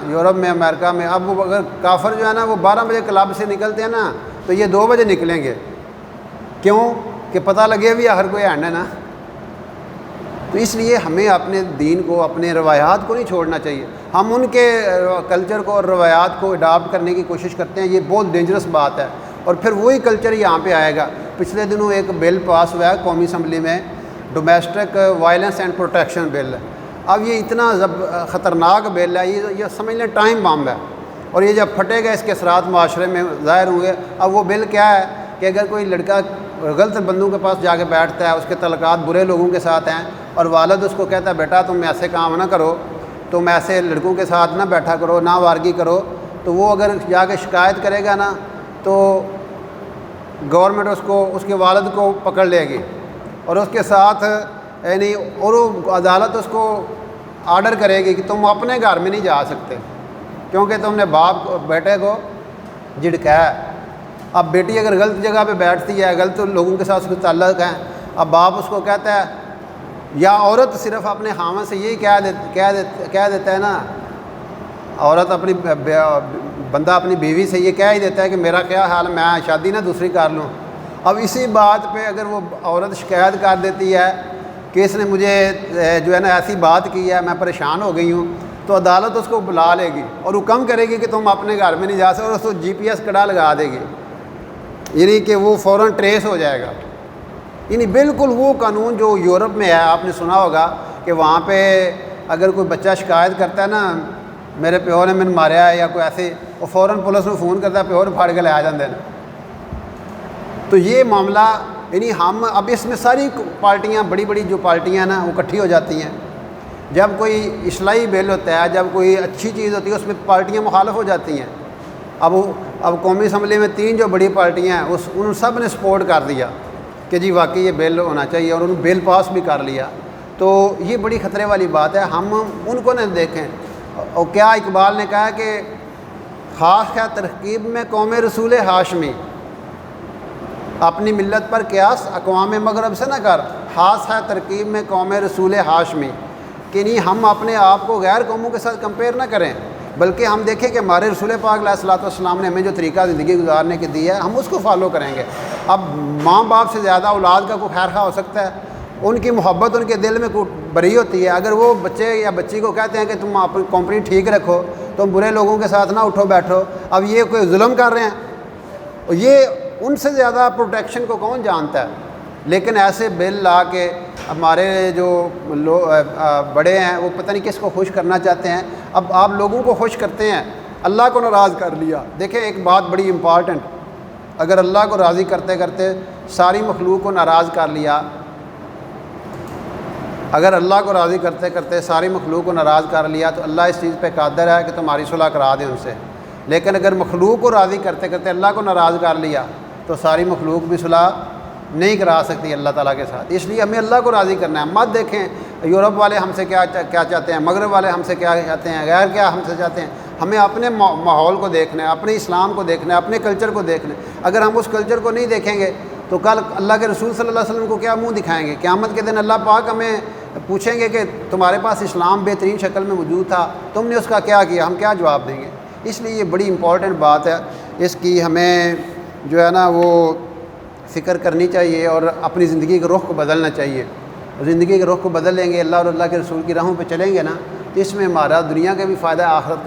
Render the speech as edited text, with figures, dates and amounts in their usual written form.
Europe میں، امریکہ میں، اب وہ اگر کافر جو ہے نا وہ 12 بجے کلب سے نکلتے ہیں نا تو یہ 2 بجے نکلیں گے، کیوں کہ پتہ لگے بھی ہر کوئی ہینڈ ہے نا۔ تو اس لیے ہمیں اپنے دین کو، اپنے روایات کو نہیں چھوڑنا چاہیے۔ ہم ان کے کلچر کو اور روایات کو اڈاپٹ کرنے کی کوشش کرتے ہیں، یہ بہت ڈینجرس بات ہے، اور پھر وہی کلچر یہاں پہ آئے گا۔ پچھلے دنوں ایک بل پاس ہوا ہے قومی اسمبلی میں، domestic violence and protection bill. اب یہ اتنا خطرناک بل ہے، یہ سمجھ لیں ٹائم بم ہے، اور یہ جب پھٹے گا اس کے اثرات معاشرے میں ظاہر ہوں گے۔ اب وہ بل کیا ہے کہ اگر کوئی لڑکا غلط بندوں کے پاس جا کے بیٹھتا ہے، اس کے تعلقات برے لوگوں کے ساتھ ہیں، اور والد اس کو کہتا ہے بیٹا تم ایسے کام نہ کرو، تم ایسے لڑکوں کے ساتھ نہ بیٹھا کرو، نہ وارگی کرو، تو وہ اگر جا کے شکایت کرے گا نا تو گورنمنٹ اس کے والد کو پکڑ لے گی، اور اس کے ساتھ یعنی اور عدالت اس کو آرڈر کرے گی کہ تم اپنے گھر میں نہیں جا سکتے کیونکہ تم نے بیٹے کو جھڑکایا ہے۔ اب بیٹی اگر غلط جگہ پہ بیٹھتی ہے، غلط لوگوں کے ساتھ اس کے تعلق ہیں، اب باپ اس کو کہتا ہے، یا عورت صرف اپنے خامن سے یہی کہہ دیتا ہے نا، عورت بندہ اپنی بیوی سے یہ کہہ ہی دیتا ہے کہ میرا کیا حال، میں شادی نہ دوسری کر لوں۔ اب اسی بات پہ اگر وہ عورت شکایت کر دیتی ہے کہ اس نے مجھے جو ہے نا ایسی بات کی ہے، میں پریشان ہو گئی ہوں، تو عدالت اس کو بلا لے گی اور حکم کرے گی کہ تم اپنے گھر میں نہیں جا سکتے، اور اس کو GPS کڑا لگا دے گی، یعنی کہ وہ فوراً ٹریس ہو جائے گا۔ یعنی بالکل وہ قانون جو یورپ میں ہے، آپ نے سنا ہوگا کہ وہاں پہ اگر کوئی بچہ شکایت کرتا ہے نا میرے پیو نے میں ماریا ہے یا کوئی ایسے، وہ فوراً پولیس میں فون کرتا ہے، پیو نے پھاڑ کے لے آ جاندے نا۔ تو یہ معاملہ یعنی ہم اب اس میں ساری پارٹیاں، بڑی بڑی جو پارٹیاں ہیں نا وہ اکٹھی ہو جاتی ہیں۔ جب کوئی اصلاحی بل ہوتا ہے، جب کوئی اچھی چیز ہوتی ہے، اس میں پارٹیاں مخالف ہو جاتی ہیں۔ اب قومی اسمبلی میں 3 جو بڑی پارٹیاں ہیں ان سب نے سپورٹ کر دیا کہ جی واقعی یہ بل ہونا چاہیے، اور انہوں نے بل پاس بھی کر لیا۔ تو یہ بڑی خطرے والی بات ہے، ہم ان کو نہ دیکھیں۔ اور کیا اقبال نے کہا کہ خاص ہے ترکیب میں قوم رسول ہاشمی، اپنی ملت پر قیاس اقوام مغرب سے نہ کر، خاص ہے ترکیب میں قوم رسول ہاشمی، کہ نہیں ہم اپنے آپ کو غیر قوموں کے ساتھ کمپیئر نہ کریں، بلکہ ہم دیکھیں کہ ہمارے رسول پاک علیہ الصلوۃ والسلام نے ہمیں جو طریقہ زندگی گزارنے کی دی ہے ہم اس کو فالو کریں گے۔ اب ماں باپ سے زیادہ اولاد کا کوئی خیر خواہ ہو سکتا ہے، ان کی محبت ان کے دل میں بری ہوتی ہے۔ اگر وہ بچے یا بچی کو کہتے ہیں کہ تم اپنی کمپنی ٹھیک رکھو، تم برے لوگوں کے ساتھ نہ اٹھو بیٹھو، اب یہ کوئی ظلم کر رہے ہیں، اور یہ ان سے زیادہ پروٹیکشن کو کون جانتا ہے؟ لیکن ایسے بل لا کے ہمارے جو بڑے ہیں وہ پتہ نہیں کس کو خوش کرنا چاہتے ہیں۔ اب آپ لوگوں کو خوش کرتے ہیں، اللہ کو ناراض کر لیا۔ دیکھیں ایک بات بڑی امپارٹنٹ، اگر اللہ کو راضی کرتے کرتے ساری مخلوق کو ناراض کر لیا، اگر اللہ کو راضی کرتے کرتے ساری مخلوق کو ناراض کر لیا تو اللہ اس چیز پہ قادر ہے کہ تمہاری صلح کرا دے ان سے۔ لیکن اگر مخلوق کو راضی کرتے کرتے اللہ کو ناراض کر لیا تو ساری مخلوق بھی صلح نہیں کرا سکتی اللہ تعالیٰ کے ساتھ۔ اس لیے ہمیں اللہ کو راضی کرنا ہے۔ مت دیکھیں یورپ والے ہم سے کیا چاہتے ہیں، مغرب والے ہم سے کیا چاہتے ہیں، غیر کیا ہم سے چاہتے ہیں۔ ہمیں اپنے ماحول کو دیکھنا ہے، اپنے اسلام کو دیکھنا ہے، اپنے کلچر کو دیکھنا ہے۔ اگر ہم اس کلچر کو نہیں دیکھیں گے تو کل اللہ کے رسول صلی اللہ علیہ وسلم کو کیا منہ دکھائیں گے؟ قیامت کے دن اللہ پاک ہمیں پوچھیں گے کہ تمہارے پاس اسلام بہترین شکل میں موجود تھا، تم نے اس کا کیا کیا؟ ہم کیا جواب دیں گے؟ اس لیے یہ بڑی امپورٹنٹ بات ہے، اس کی ہمیں جو ہے نا وہ فکر کرنی چاہیے اور اپنی زندگی کے رخ کو بدلنا چاہیے۔ زندگی کے رخ کو بدل لیں گے، اللہ اور اللہ کے رسول کی راہوں پہ چلیں گے نا، اس میں ہمارا دنیا کا بھی فائدہ ہے، آخرت